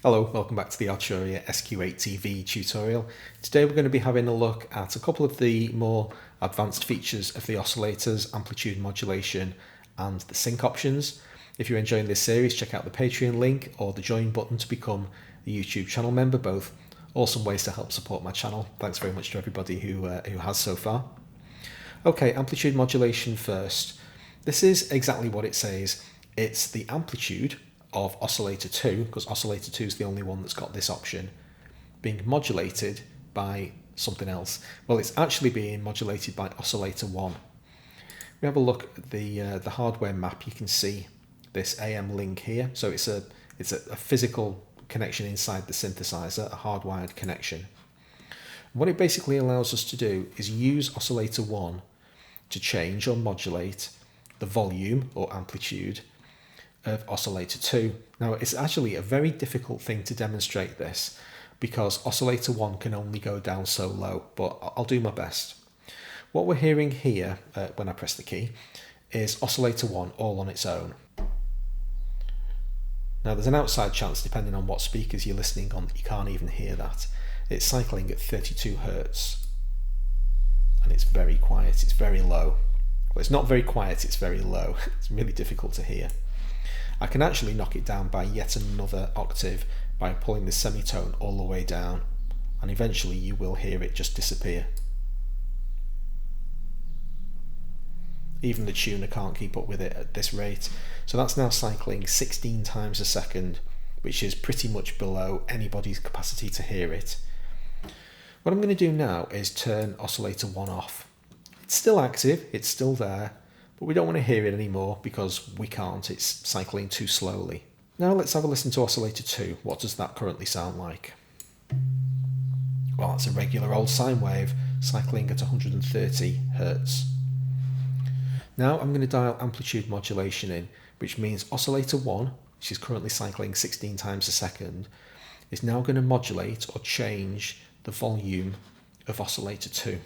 Hello, welcome back to the Arturia SQ-80-V tutorial. Today we're going to be having a look at a couple of the more advanced features of the oscillators, amplitude modulation and the sync options. If you're enjoying this series, check out the Patreon link or the join button to become a YouTube channel member, both awesome ways to help support my channel. Thanks very much to everybody who has so far. Okay, amplitude modulation first. This is exactly what it says. It's the amplitude of oscillator 2, because oscillator 2 is the only one that's got this option, being modulated by something else. Well, it's actually being modulated by oscillator 1. We have a look at the hardware map. You can see this AM link here. So it's a physical connection inside the synthesizer, a hardwired connection. What it basically allows us to do is use oscillator 1 to change or modulate the volume or amplitude of oscillator 2. Now, it's actually a very difficult thing to demonstrate this because oscillator 1 can only go down so low, but I'll do my best. What we're hearing here when I press the key is oscillator 1 all on its own. Now, there's an outside chance, depending on what speakers you're listening on, that you can't even hear that. It's cycling at 32 Hertz and it's very quiet, it's very low. Well, it's not very quiet, it's very low. It's really difficult to hear. I can actually knock it down by yet another octave by pulling the semitone all the way down, and eventually you will hear it just disappear. Even the tuner can't keep up with it at this rate. So that's now cycling 16 times a second, which is pretty much below anybody's capacity to hear it. What I'm going to do now is turn oscillator 1 off. It's still active, it's still there, but we don't want to hear it anymore because we can't, it's cycling too slowly. Now let's have a listen to oscillator 2. What does that currently sound like? Well, it's a regular old sine wave cycling at 130 Hertz. Now I'm going to dial amplitude modulation in, which means oscillator 1, which is currently cycling 16 times a second, is now going to modulate or change the volume of oscillator 2.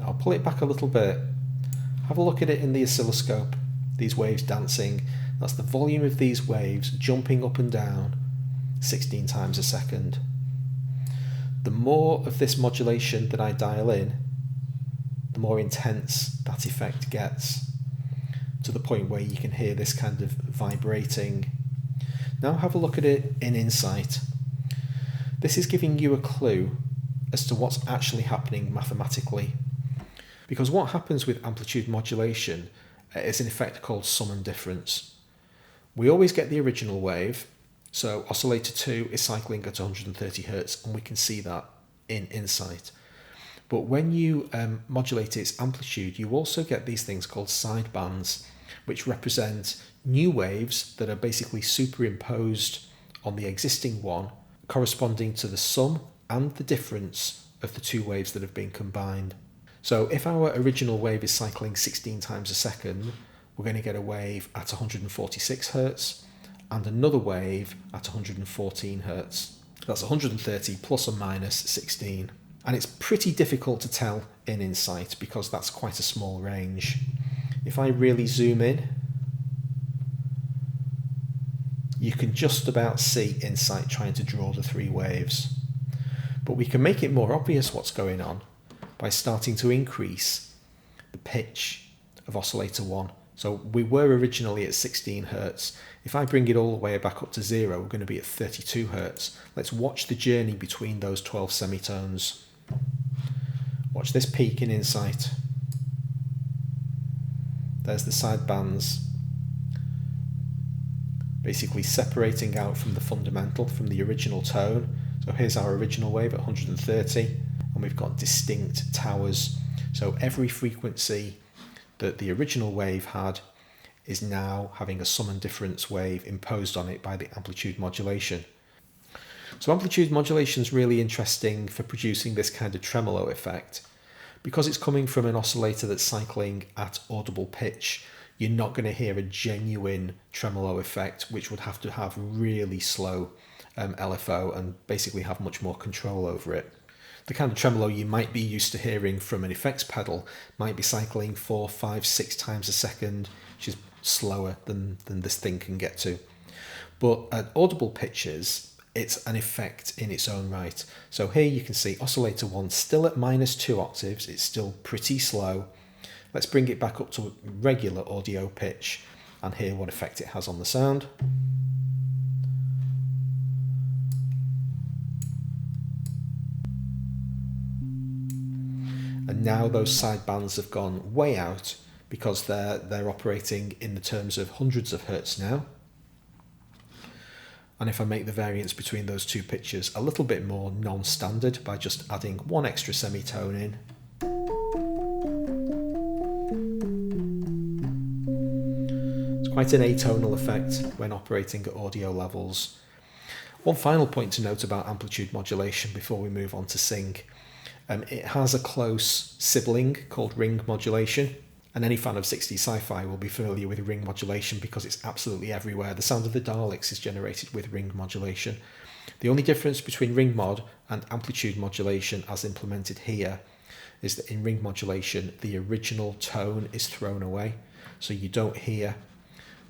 I'll pull it back a little bit. Have a look at it in the oscilloscope. These waves dancing. That's the volume of these waves jumping up and down 16 times a second. The more of this modulation that I dial in, the more intense that effect gets, to the point where you can hear this kind of vibrating. Now have a look at it in Insight. This is giving you a clue as to what's actually happening mathematically. Because what happens with amplitude modulation is an effect called sum and difference. We always get the original wave, so oscillator 2 is cycling at 130 Hertz, and we can see that in Insight. But when you modulate its amplitude, you also get these things called sidebands, which represent new waves that are basically superimposed on the existing one, corresponding to the sum and the difference of the two waves that have been combined. So if our original wave is cycling 16 times a second, we're going to get a wave at 146 Hertz and another wave at 114 Hertz. That's 130 plus or minus 16. And it's pretty difficult to tell in Insight because that's quite a small range. If I really zoom in, you can just about see Insight trying to draw the three waves. But we can make it more obvious what's going on by starting to increase the pitch of oscillator 1. So we were originally at 16 Hertz. If I bring it all the way back up to 0, we're going to be at 32 Hertz. Let's watch the journey between those 12 semitones. Watch this peak in Insight. There's the side bands, basically separating out from the fundamental, from the original tone. So here's our original wave at 130. And we've got distinct towers. So every frequency that the original wave had is now having a sum and difference wave imposed on it by the amplitude modulation. So amplitude modulation is really interesting for producing this kind of tremolo effect. Because it's coming from an oscillator that's cycling at audible pitch, you're not going to hear a genuine tremolo effect, which would have to have really slow LFO and basically have much more control over it. The kind of tremolo you might be used to hearing from an effects pedal might be cycling 4, 5, 6 times a second, which is slower than this thing can get to. But at audible pitches, it's an effect in its own right. So here you can see oscillator 1 still at -2 octaves, it's still pretty slow. Let's bring it back up to a regular audio pitch and hear what effect it has on the sound. And now those side bands have gone way out because they're operating in the terms of hundreds of hertz now. And if I make the variance between those two pitches a little bit more non-standard by just adding one extra semitone in, it's quite an atonal effect when operating at audio levels. One final point to note about amplitude modulation before we move on to sync. It has a close sibling called ring modulation, and any fan of 60s sci-fi will be familiar with ring modulation because it's absolutely everywhere. The sound of the Daleks is generated with ring modulation. The only difference between ring mod and amplitude modulation as implemented here is that in ring modulation the original tone is thrown away, so you don't hear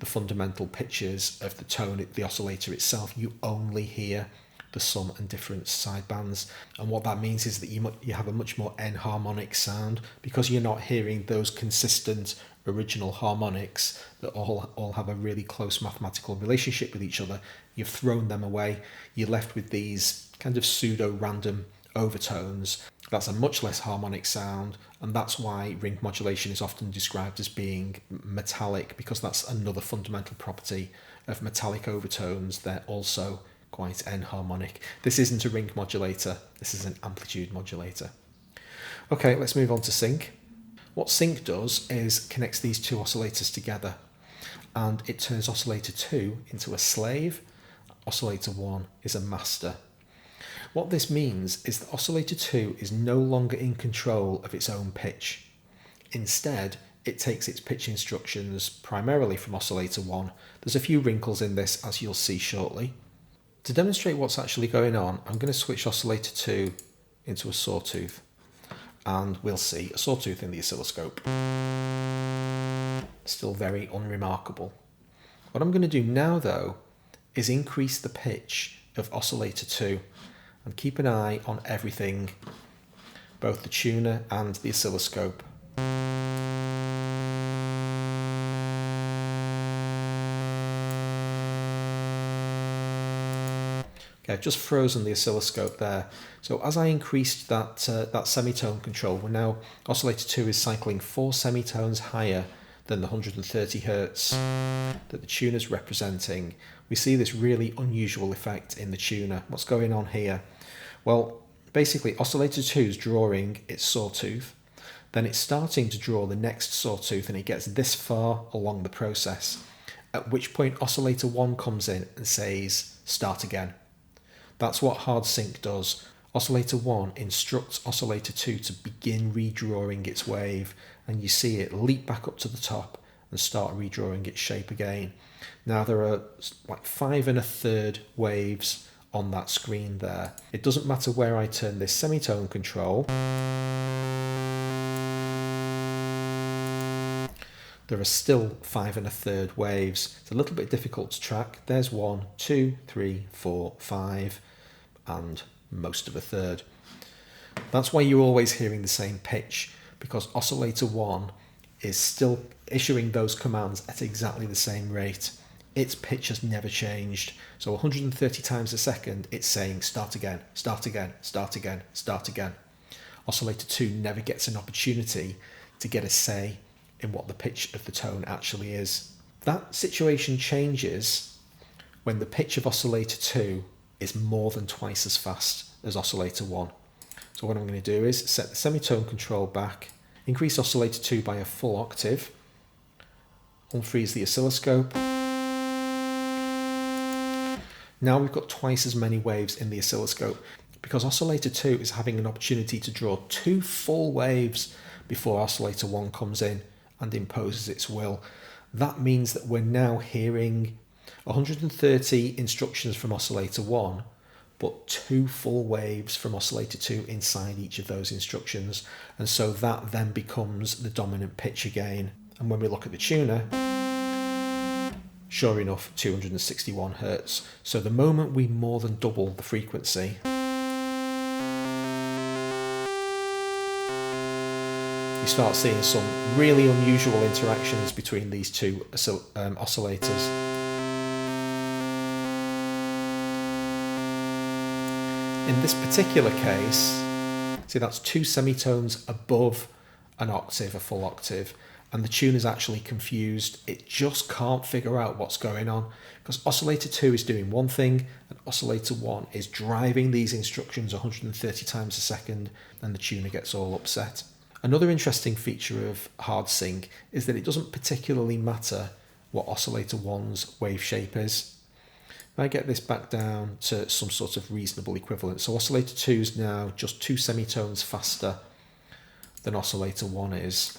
the fundamental pitches of the tone, the oscillator itself. You only hear the sum and difference side bands, and what that means is that you have a much more enharmonic sound because you're not hearing those consistent original harmonics that all have a really close mathematical relationship with each other. You've thrown them away. You're left with these kind of pseudo-random overtones. That's a much less harmonic sound, and that's why ring modulation is often described as being metallic, because that's another fundamental property of metallic overtones. They're also quite enharmonic. This isn't a ring modulator, this is an amplitude modulator. Okay, let's move on to sync. What sync does is connects these two oscillators together, and it turns oscillator 2 into a slave. Oscillator 1 is a master. What this means is that oscillator 2 is no longer in control of its own pitch. Instead, it takes its pitch instructions primarily from oscillator 1. There's a few wrinkles in this, as you'll see shortly. To demonstrate what's actually going on, I'm going to switch oscillator 2 into a sawtooth, and we'll see a sawtooth in the oscilloscope. Still very unremarkable. What I'm going to do now, though, is increase the pitch of oscillator 2 and keep an eye on everything, both the tuner and the oscilloscope. Okay, I've just frozen the oscilloscope there. So as I increased that semitone control, now oscillator 2 is cycling 4 semitones higher than the 130 hertz that the tuner's representing. We see this really unusual effect in the tuner. What's going on here? Well, basically oscillator 2 is drawing its sawtooth, then it's starting to draw the next sawtooth, and it gets this far along the process, at which point oscillator 1 comes in and says, start again. That's what hard sync does. Oscillator 1 instructs oscillator 2 to begin redrawing its wave, and you see it leap back up to the top and start redrawing its shape again. Now there are like 5 1/3 waves on that screen there. It doesn't matter where I turn this semitone control. There are still 5 1/3 waves. It's a little bit difficult to track. There's 1, 2, 3, 4, 5, and most of a third. That's why you're always hearing the same pitch, because oscillator 1 is still issuing those commands at exactly the same rate. Its pitch has never changed. So 130 times a second, it's saying start again, start again, start again, start again. Oscillator 2 never gets an opportunity to get a say in what the pitch of the tone actually is. That situation changes when the pitch of oscillator 2 is more than twice as fast as oscillator 1. So what I'm going to do is set the semitone control back, increase oscillator 2 by a full octave, unfreeze the oscilloscope. Now we've got twice as many waves in the oscilloscope, because oscillator 2 is having an opportunity to draw 2 full waves before oscillator 1 comes in and imposes its will. That means that we're now hearing 130 instructions from oscillator 1 but 2 full waves from oscillator 2 inside each of those instructions, and so that then becomes the dominant pitch again. And when we look at the tuner, sure enough, 261 Hz. So the moment we more than double the frequency, you start seeing some really unusual interactions between these two oscillators. In this particular case, see, that's 2 semitones above an octave, a full octave, and the tuner's actually confused. It just can't figure out what's going on, because oscillator 2 is doing one thing and oscillator 1 is driving these instructions 130 times a second, and the tuner gets all upset. Another interesting feature of hard sync is that it doesn't particularly matter what oscillator 1's wave shape is. If I get this back down to some sort of reasonable equivalent, so oscillator 2 is now just 2 semitones faster than oscillator 1 is.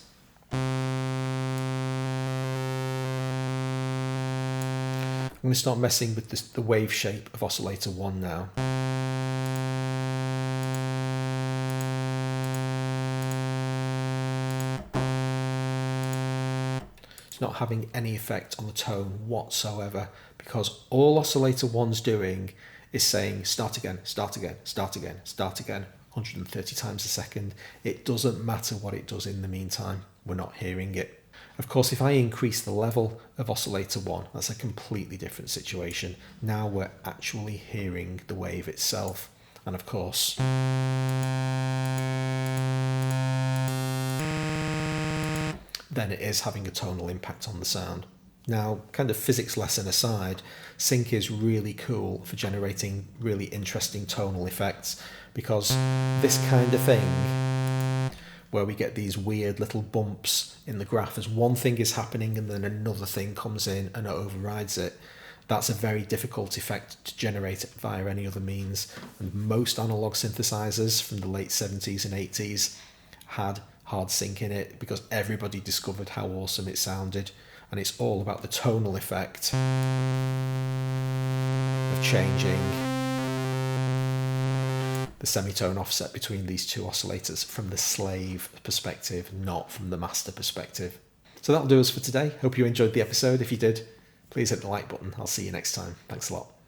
I'm going to start messing with the wave shape of oscillator 1 now. It's not having any effect on the tone whatsoever, because all oscillator 1's doing is saying start again, start again, start again, start again, 130 times a second. It doesn't matter what it does in the meantime, we're not hearing it. Of course, if I increase the level of oscillator 1, that's a completely different situation. Now we're actually hearing the wave itself. And of course, then it is having a tonal impact on the sound. Now, kind of physics lesson aside, sync is really cool for generating really interesting tonal effects, because this kind of thing, where we get these weird little bumps in the graph as one thing is happening and then another thing comes in and it overrides it, that's a very difficult effect to generate via any other means. And most analog synthesizers from the late 70s and 80s had hard sync in it because everybody discovered how awesome it sounded, and it's all about the tonal effect of changing the semitone offset between these two oscillators from the slave perspective, not from the master perspective. So that'll do us for today. Hope you enjoyed the episode. If you did, please hit the like button. I'll see you next time. Thanks a lot.